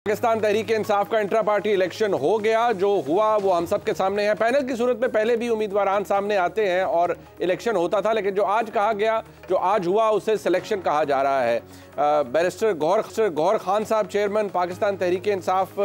पाकिस्तान तहरीक इंसाफ का intra party election हो गया। जो हुआ वो हम सब के सामने है। पैनल की सूरत में पहले भी उम्मीदवारान सामने आते हैं और इलेक्शन होता था, लेकिन जो आज कहा गया, जो आज हुआ उसे सिलेक्शन कहा जा रहा है। बैरिस्टर गौहर खान साहब चेयरमैन पाकिस्तान तहरीक इंसाफ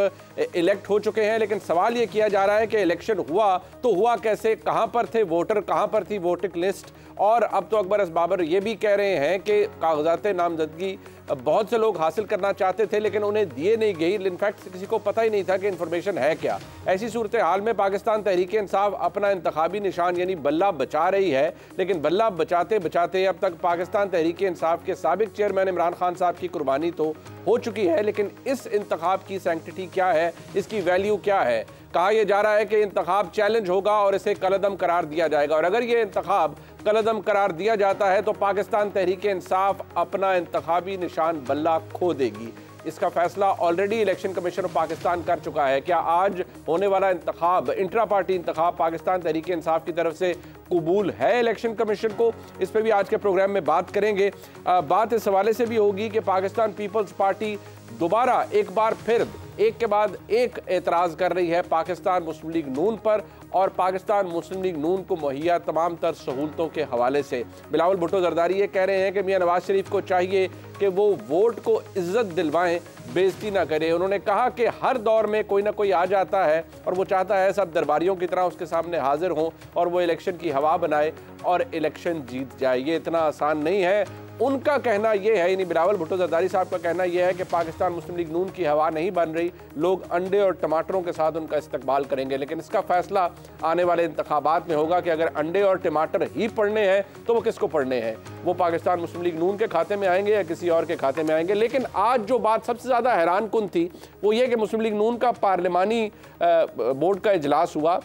इलेक्ट हो चुके हैं, लेकिन सवाल ये किया जा रहा है कि इलेक्शन हुआ तो हुआ कैसे, कहां पर थे वोटर, कहां पर थी वोटिंग लिस्ट। और अब तो अकबर बाबर ये भी कह रहे हैं कि कागजात नामजदगी बहुत से लोग हासिल करना चाहते थे लेकिन उन्हें दिए नहीं गई। इनफैक्ट किसी को पता ही नहीं था कि इन्फॉर्मेशन है क्या। ऐसी सूरत हाल में पाकिस्तान तहरीक इंसाफ अपना इंतखाबी निशान यानी बल्ला बचा रही है, लेकिन बल्ला बचाते बचाते अब तक पाकिस्तान तहरीक इंसाफ के साबिक चेयरमैन इमरान खान साहब की कुर्बानी तो हो चुकी है, लेकिन इस इंतखाब की सैंक्टिटी क्या है, इसकी वैल्यू क्या है। कहा यह जा रहा है कि इंतखाब चैलेंज होगा और इसे कलअदम करार दिया जाएगा, और अगर ये इंतखाब कलअदम करार दिया जाता है तो पाकिस्तान तहरीक इंसाफ अपना इंतखाबी निशान बल्ला खो देगी। इसका फैसला already election commission of Pakistan कर चुका है। क्या आज होने वाला इंतखाब, इंट्रा पार्टी इंतखाब पाकिस्तान तहरीक इंसाफ की तरफ से कबूल है इलेक्शन कमीशन को? इस पर भी आज के प्रोग्राम में बात करेंगे। बात इस हवाले से भी होगी कि पाकिस्तान पीपल्स पार्टी दोबारा एक बार फिर एक के बाद एक एतराज़ कर रही है पाकिस्तान मुस्लिम लीग नून पर और पाकिस्तान मुस्लिम लीग नून को मुहैया तमाम तर सहूलतों के हवाले से। बिलावल भुट्टो जरदारी ये कह रहे हैं कि मियां नवाज शरीफ को चाहिए कि वो वोट को इज्जत दिलवाएं, बेइज्जती ना करें। उन्होंने कहा कि हर दौर में कोई ना कोई आ जाता है और वो चाहता है सब दरबारियों की तरह उसके सामने हाजिर हों और वो इलेक्शन की हवा बनाए और इलेक्शन जीत जाए। ये इतना आसान नहीं है। उनका कहना यह है, यानी बिलावल भुट्टो जरदारी साहब का कहना यह है कि पाकिस्तान मुस्लिम लीग नून की हवा नहीं बन रही, लोग अंडे और टमाटरों के साथ उनका इस्तकबाल करेंगे। लेकिन इसका फैसला आने वाले इंतखाबात में होगा कि अगर अंडे और टमाटर ही पड़ने हैं तो वो किसको पड़ने हैं, वो पाकिस्तान मुस्लिम लीग नून के खाते में आएंगे या किसी और के खाते में आएंगे। लेकिन आज जो बात सबसे ज़्यादा हैरान कुन थी वो ये कि मुस्लिम लीग नून का पार्लिमानी बोर्ड का इजलास हुआ,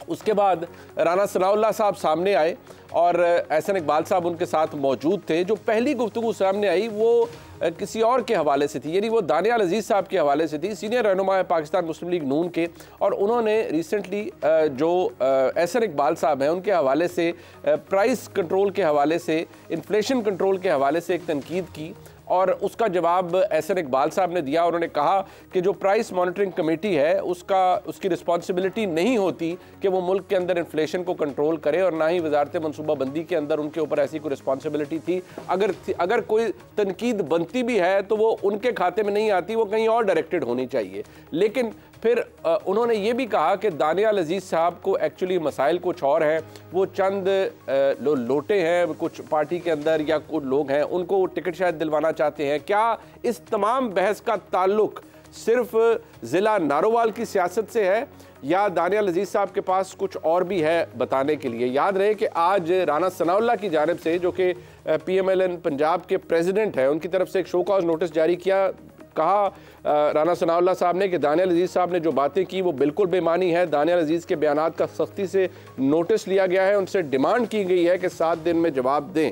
उसके बाद राना सनाउल्लाह साहब सामने आए और एहसन इकबाल साहब उनके साथ मौजूद थे। जो पहली गुफ्तगू सामने आई वो किसी और के हवाले से थी, यानी वो दानियाल अजीज़ साहब के हवाले से थी, सीनियर रहनुमा है पाकिस्तान मुस्लिम लीग नून के। और उन्होंने रिसेंटली जो एहसन इकबाल साहब हैं उनके हवाले से प्राइस कंट्रोल के हवाले से, इन्फ्लेशन कंट्रोल के हवाले से एक तनकीद की और उसका जवाब एहसन इकबाल साहब ने दिया। उन्होंने कहा कि जो प्राइस मॉनिटरिंग कमेटी है उसकी रिस्पॉन्सिबिलिटी नहीं होती कि वो मुल्क के अंदर इन्फ्लेशन को कंट्रोल करे और ना ही वजारत मनसूबाबंदी के अंदर उनके ऊपर ऐसी कोई रिस्पॉन्सिबिलिटी थी। अगर कोई तनकीद बनती भी है तो वो उनके खाते में नहीं आती, वो कहीं और डायरेक्टेड होनी चाहिए। लेकिन फिर उन्होंने ये भी कहा कि दानियाल अजीज़ साहब को एक्चुअली मसाइल कुछ और हैं, वो चंद लोटे हैं कुछ पार्टी के अंदर या कुछ लोग हैं उनको टिकट शायद दिलवाना चाहते हैं। क्या इस तमाम बहस का ताल्लुक सिर्फ ज़िला नारोवाल की सियासत से है या दानियाल अजीज़ साहब के पास कुछ और भी है बताने के लिए? याद रहे कि आज राना सनाउल्लाह की जानिब से, जो कि PMLN पंजाब के प्रेसिडेंट हैं, उनकी तरफ से एक शो कॉज नोटिस जारी किया। कहा राना सनाउल्लाह साहब ने कि दानियाल अजीज़ साहब ने जो बातें की वो बिल्कुल बेमानी है। दानियाल अजीज़ के बयानात का सख्ती से नोटिस लिया गया है, उनसे डिमांड की गई है कि 7 दिन में जवाब दें।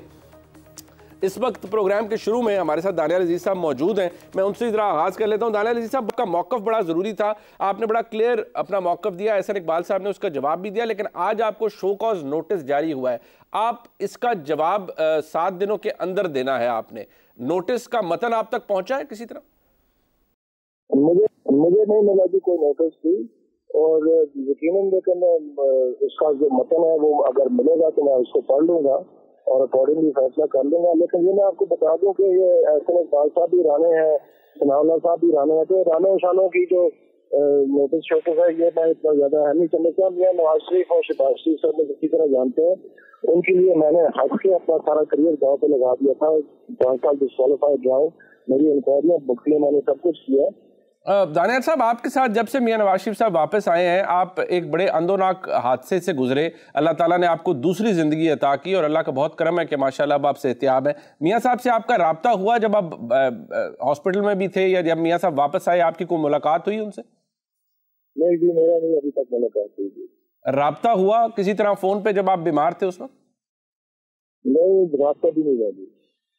इस वक्त प्रोग्राम के शुरू में हमारे साथ दानियाल अजीज़ साहब मौजूद हैं। मैं उनसे ज़रा आगाज़ कर लेता हूँ। दानियाल अजीज़ साहब का मौक़िफ़ बड़ा ज़रूरी था, आपने बड़ा क्लियर अपना मौक़िफ़ दिया, एहसन इकबाल साहब ने उसका जवाब भी दिया, लेकिन आज आपको शो कॉज नोटिस जारी हुआ है। आप इसका जवाब 7 दिनों के अंदर देना है। आपने नोटिस का मतन आप तक पहुँचा है किसी तरह? मुझे नहीं मिला जी कोई नोटिस थी, और यकीनन लेकिन इसका जो मतन है वो अगर मिलेगा तो मैं उसको पढ़ लूंगा और अकॉर्डिंगली फैसला कर लूंगा। लेकिन ये मैं आपको बता दूं कि ये एहसन इकबाल साहब भी राने हैं, सनाउल्लाह साहब भी राने हैं, तो राने शानों की जो नोटिस शोटिस है ये मैं इतना ज्यादा है नहीं समझता। मैं नवाज शरीफ और शहबाज शरीफ साहब में किसी तरह जानते हैं, उनके लिए मैंने हक के अपना सारा करियर दांव पे लगा दिया था। 5 साल डिस्क्वालीफाइड रहा हूँ, मेरी इंक्वायरियाँ बुकलें, मैंने सब कुछ किया। दानियाल साहब, आपके साथ जब से मियां नवाज शरीफ साहब वापस आए हैं, आप एक बड़े अंदोनाक हादसे से गुजरे। अल्लाह ताला ने आपको दूसरी ज़िंदगी अता की और अल्लाह का बहुत करम है कि माशाल्लाह अब आप सेहतियाब हैं। मियां साहब से आपका राब्ता हुआ जब आप हॉस्पिटल में भी थे, या जब मियां साहब वापस आए आपकी कोई मुलाकात हुई उनसे? नहीं जी, मेरा नहीं अभी तक मुलाकात हुई जी। राब्ता हुआ किसी तरह फ़ोन पर जब आप बीमार थे उस वक्त? नहीं, राब्ता भी नहीं हुआ जी।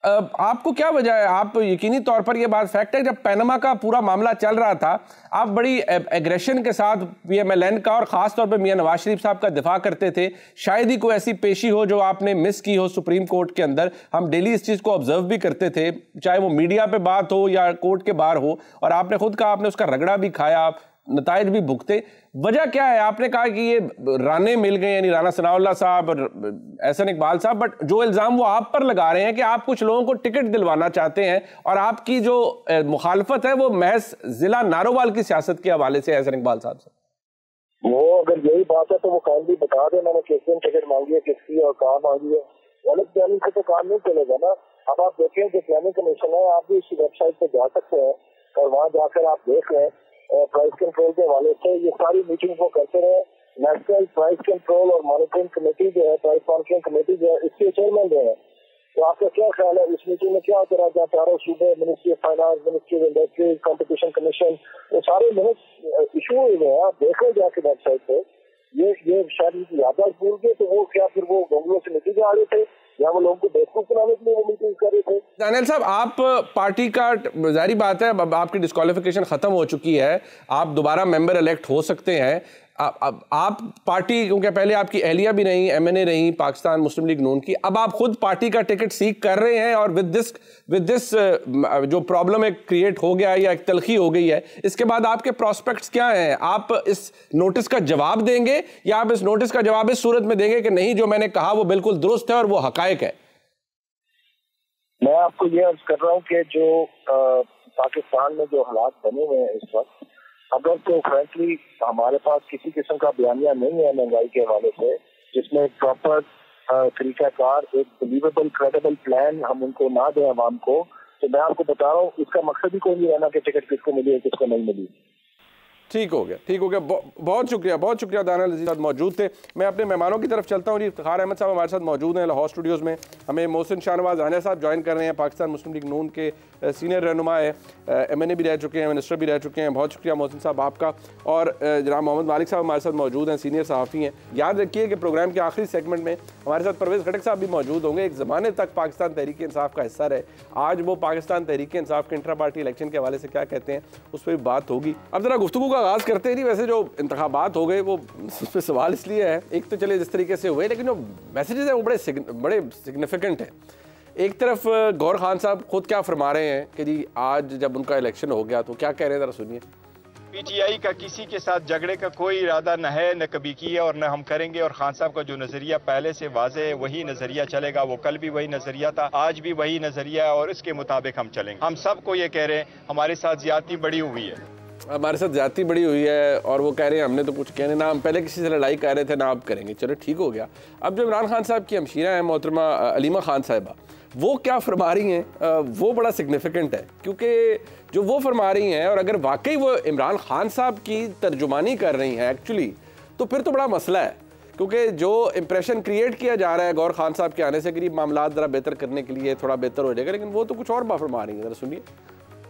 आपको क्या वजह है, आप यकीनी तौर पर ये बात फैक्ट है, जब पैनमा का पूरा मामला चल रहा था आप बड़ी एग्रेशन के साथ PMLN का और ख़ास तौर पर मियां नवाज शरीफ साहब का दिफा करते थे। शायद ही कोई ऐसी पेशी हो जो आपने मिस की हो सुप्रीम कोर्ट के अंदर। हम डेली इस चीज़ को ऑब्जर्व भी करते थे, चाहे वो मीडिया पे बात हो या कोर्ट के बाहर हो, और आपने खुद कहा आपने उसका रगड़ा भी खाया, नताइज भी भुगते। वजह क्या है? आपने कहा कि ये राने मिल गए, यानी राना सनाउल्लाह साहब और एहसन इकबाल साहब, बट जो इल्ज़ाम वो आप पर लगा रहे हैं कि आप कुछ लोगों को टिकट दिलवाना चाहते हैं और आपकी जो मुखालफत है वो महज जिला नारोवाल की सियासत के हवाले से एहसन इकबाल साहब से। वो अगर यही बात है तो वो काइंडली बता दें मैंने किस दिन टिकट मांगी है, किसकी और कहाँ मांगी है। गलत प्लानिंग से तो काम नहीं चलेगा ना। अब आप देखें जो प्लानिंग कमीशन है, आप भी इस वेबसाइट पे जा सकते हैं और वहाँ जाकर आप देख लें प्राइस कंट्रोल के हवाले से ये सारी मीटिंग वो करते रहे। नेशनल प्राइस कंट्रोल और मॉनिटरिंग कमेटी जो है, प्राइस मॉनिटरिंग कमेटी जो है, इसके चेयरमैन जो है, तो आपका क्या ख्याल है इस मीटिंग में क्या होता रहा? चारों सूबे, ministry of finance, ministry of industry, competition commission, वो सारे मिनट्स इशू हुए हैं। आप देख लें जाके वेबसाइट पे। ये शायद याददाश्त भूल गए, तो वो क्या फिर वो बंगलों से मीटिंग आ रहे थे या वो लोगों को बेवकूफ बनाने के लिए वो मीटिंग कर रहे थे? दानियल साहब, आप पार्टी का, जारी बात है अब आपकी डिस्क्वालिफिकेशन खत्म हो चुकी है, आप दोबारा मेंबर इलेक्ट हो सकते हैं। आप पार्टी, क्योंकि पहले आपकी एहलिया भी रही, MNA रही पाकिस्तान मुस्लिम लीग नून की, अब आप खुद पार्टी का टिकट सीख कर रहे हैं और विद दिस जो प्रॉब्लम एक क्रिएट हो गया है या एक तलखी हो गई है, इसके बाद आपके प्रॉस्पेक्ट्स क्या हैं? आप इस नोटिस का जवाब देंगे या आप इस नोटिस का जवाब इस सूरत में देंगे कि नहीं, जो मैंने कहा वो बिल्कुल दुरुस्त है और वो हकायक है? मैं आपको ये अर्ज कर रहा हूँ कि जो पाकिस्तान में जो हालात बने हुए हैं इस वक्त, अगर तो फ्रेंकली हमारे पास किसी किस्म का बयानिया नहीं है महंगाई के हवाले से, जिसमें एक प्रॉपर तरीकाकार, एक बिलीवेबल क्रेडिबल प्लान हम उनको ना दें आवाम को, तो मैं आपको बता रहा हूँ इसका मकसद ही कोई नहीं रहना कि टिकट किसको मिली है किसको नहीं मिली। ठीक हो गया, ठीक हो गया। बहुत शुक्रिया दानियल अजीज साहब मौजूद थे। मैं अपने मेहमानों की तरफ चलता हूँ जी। इफ्तिखार अहमद साहब हमारे साथ मौजूद हैं लाहौर स्टूडियोज़ में। हमें मोहसिन शाहनवाज राना साहब ज्वाइन कर रहे हैं, पाकिस्तान मुस्लिम लीग नून के सीनियर रहनुमा है, MNA भी रह चुके हैं, मिनिस्टर भी रह चुके हैं। बहुत शुक्रिया मोहसिन साहब आपका। और जनाब मोहम्मद मालिक साहब हमारे साथ मौजूद हैं, सीनियर सहाफ़ी हैं। याद रखिए कि प्रोग्राम के आखिरी सेगमेंट में हमारे साथ परवेज़ खटक साहब भी मौजूद होंगे। एक ज़माने तक पाकिस्तान तहरीक इंसाफ का हिस्सा रहे, आज वो पाकिस्तान तहरीक इंसाफ के इंट्रा पार्टी इलेक्शन के हवाले से क्या कहते हैं उस पर भी बात होगी। अब जरा गुफ्तगू का आगाज़ करते हैं। वैसे जो इंतखाबात हो गए वो उस पर सवाल इसलिए है, एक तो चले जिस तरीके से हुए, लेकिन जो मैसेजेस हैं वो बड़े सिग्निफिकेंट हैं। एक तरफ गौर खान साहब खुद क्या फरमा रहे हैं कि जी आज जब उनका इलेक्शन हो गया तो क्या कह रहे हैं, जरा सुनिए। PTI का किसी के साथ झगड़े का कोई इरादा न है, न कभी किया और न हम करेंगे। और खान साहब का जो नजरिया पहले से वाज़े है वही नजरिया चलेगा। वो कल भी वही नजरिया था, आज भी वही नजरिया, और इसके मुताबिक हम चलेंगे। हम सबको ये कह रहे हैं हमारे साथ ज्यादती बड़ी हुई है, हमारे साथ ज्यादती बड़ी हुई है, और वो कह रहे हैं हमने तो कुछ कहने ना, हम पहले किसी से लड़ाई कर रहे थे ना अब करेंगे। चलो ठीक हो गया। अब जो इमरान खान साहब की हमशीरा है मोहतरमा अलीमा खान साहिबा, वो क्या फरमा रही हैं वो बड़ा सिग्निफिकेंट है, क्योंकि जो वो फरमा रही हैं, और अगर वाकई वो इमरान खान साहब की तर्जुमानी कर रही हैं एक्चुअली, तो फिर तो बड़ा मसला है। क्योंकि जो इंप्रेशन क्रिएट किया जा रहा है गौर खान साहब के आने से करीब मामला ज़रा बेहतर करने के लिए थोड़ा बेहतर हो जाएगा, लेकिन वो तो कुछ और बात फरमा रही है। ज़रा सुनिए।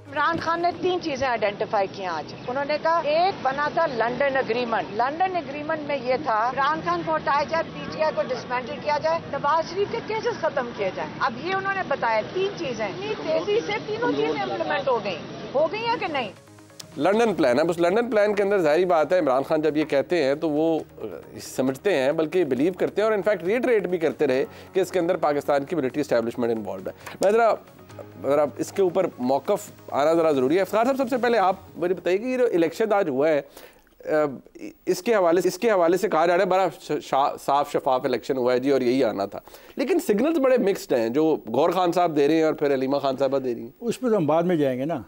इमरान खान ने 3 चीजें आइडेंटिफाई की आज। उन्होंने कहा एक बना था लंदन एग्रीमेंट। लंदन एग्रीमेंट में ये था इमरान खान को हटाया जाए, PTI को डिसमेंटल किया जाए, नवाज शरीफ के केसेस खत्म किए जाए। अब ये उन्होंने बताया 3 चीजें, इतनी तेजी से तीनों चीजें इम्प्लीमेंट हो गई है कि नहीं? लंदन प्लान है। उस लंदन प्लान के अंदर जाहिर बात है इमरान खान जब ये कहते हैं तो वो समझते हैं, बल्कि बिलीव करते हैं, और इनफैक्ट रिएटरेट भी करते रहे कि इसके अंदर पाकिस्तान की मिलिट्री एस्टैब्लिशमेंट इन्वॉल्व है। मैं ज़रा इसके ऊपर मौक़िफ़ आना ज़रा ज़रूरी है। इफ्तिखार साहब, सबसे पहले आप मुझे बताइए कि ये जो इलेक्शन आज हुआ है इसके हवाले से कहा जा रहा है बड़ा साफ शफाफ इलेक्शन हुआ है जी और यही आना था, लेकिन सिग्नल्स बड़े मिक्स्ड हैं जो गौर खान साहब दे रहे हैं और फिर अलीमा खान साहबा दे रही हैं। उस पर तो हम बाद में जाएंगे ना।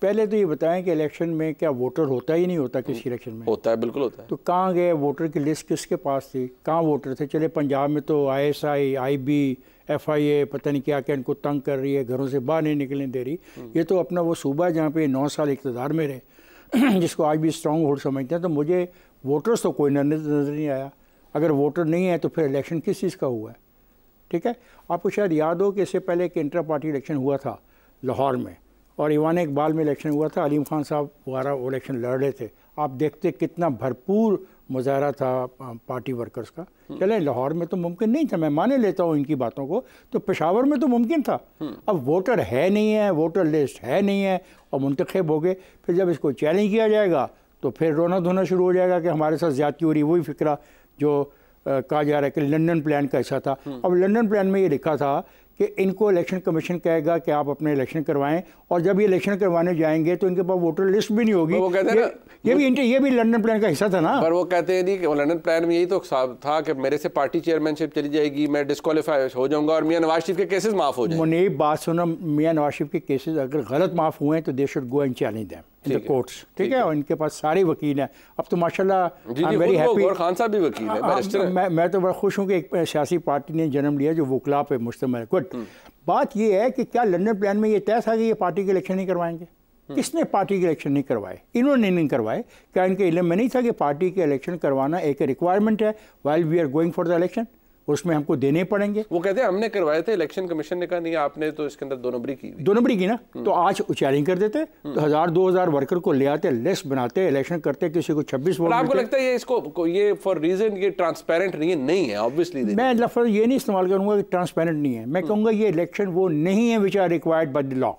पहले तो ये बताएं कि इलेक्शन में क्या वोटर होता ही नहीं होता? किसी इलेक्शन में होता है, बिल्कुल होता है। तो कहाँ गए वोटर की लिस्ट? किसके पास थी? कहाँ वोटर थे? चले पंजाब में तो ISI, IB, FIA पता नहीं क्या क्या इनको तंग कर रही है, घरों से बाहर नहीं निकलने दे रही। ये तो अपना वो सूबा है जहाँ पे 9 साल इक़्तिदार में रहे जिसको आज भी स्ट्रॉन्ग होल्ड समझते हैं। तो मुझे वोटर्स तो कोई नज़र नहीं आया। अगर वोटर नहीं है तो फिर इलेक्शन किस चीज़ का हुआ है? ठीक है, आपको शायद याद हो कि इससे पहले एक इंटर पार्टी इलेक्शन हुआ था लाहौर में, और ईवान इकबाल में इलेक्शन हुआ था, अलीम खान साहब वगैरह वो इलेक्शन लड़ रहे थे। आप देखते कितना भरपूर मुजाहरा था पार्टी वर्कर्स का। चले लाहौर में तो मुमकिन नहीं था, मैं माने लेता हूँ इनकी बातों को, तो पेशावर में तो मुमकिन था। अब वोटर है नहीं है, वोटर लिस्ट है नहीं है और मुंतखब हो गए, फिर जब इसको चैलेंज किया जाएगा तो फिर रोना धोना शुरू हो जाएगा कि हमारे साथ ज़्यादती हो रही। वही फिक्रा जो कहा जा रहा है कि लंदन प्लान का हिस्सा था। अब लंदन प्लान में ये लिखा था कि इनको इलेक्शन कमीशन कहेगा कि आप अपने इलेक्शन करवाएं, और जब ये इलेक्शन करवाने जाएंगे तो इनके पास वोटर लिस्ट भी नहीं होगी। वो कहते हैं ये भी लंदन प्लान का हिस्सा था ना। पर वो कहते हैं नहीं कि लंदन प्लान में यही तो था कि मेरे से पार्टी चेयरमैनशिप चली जाएगी, मैं डिस्क्वालीफाई हो जाऊंगा और मियां नवाज शरीफ के केसेस माफ हो जाएंगे। मुनीब बात सुनो, मियां नवाज शरीफ के केसेस अगर गलत माफ हुए हैं तो they should go and challenge them in the courts, ठीक है। और इनके पास सारे वकील हैं अब तो माशाल्लाह। जी, वेरी हैप्पी। और खान साहब भी वकील हैं, बैरिस्टर हैं। मैं तो बड़ा खुश हूँ कि एक सियासी पार्टी ने जन्म लिया जो वकला पे मुश्तमिल है। गुड। बात ये है कि क्या लंदन प्लान में ये तय था कि ये पार्टी के इलेक्शन नहीं करवाएंगे? किसने पार्टी के इलेक्शन नहीं करवाए? इन्होंने नहीं करवाए। क्या इनके इल्म में नहीं था कि पार्टी के इलेक्शन करवाना एक रिक्वायरमेंट है while we are going for the election, उसमें हमको देने पड़ेंगे? वो कहते हैं हमने करवाए थे, इलेक्शन कमीशन ने कहा नहीं आपने तो इसके अंदर दो नंबरी की ना। तो आज चैलेंज कर देते तो 1000-2000 वर्कर को ले आते, लिस्ट बनाते, इलेक्शन करते, किसी को 26 वोट। आपको लगता है ये इसको ये फॉर रीजन ये ट्रांसपेरेंट नहीं है? ऑब्वियसली मैं लफ्ज़ ये नहीं इस्तेमाल करूंगा कि ट्रांसपेरेंट नहीं है, मैं कहूँगा ये इलेक्शन वो नहीं है which are required by the law.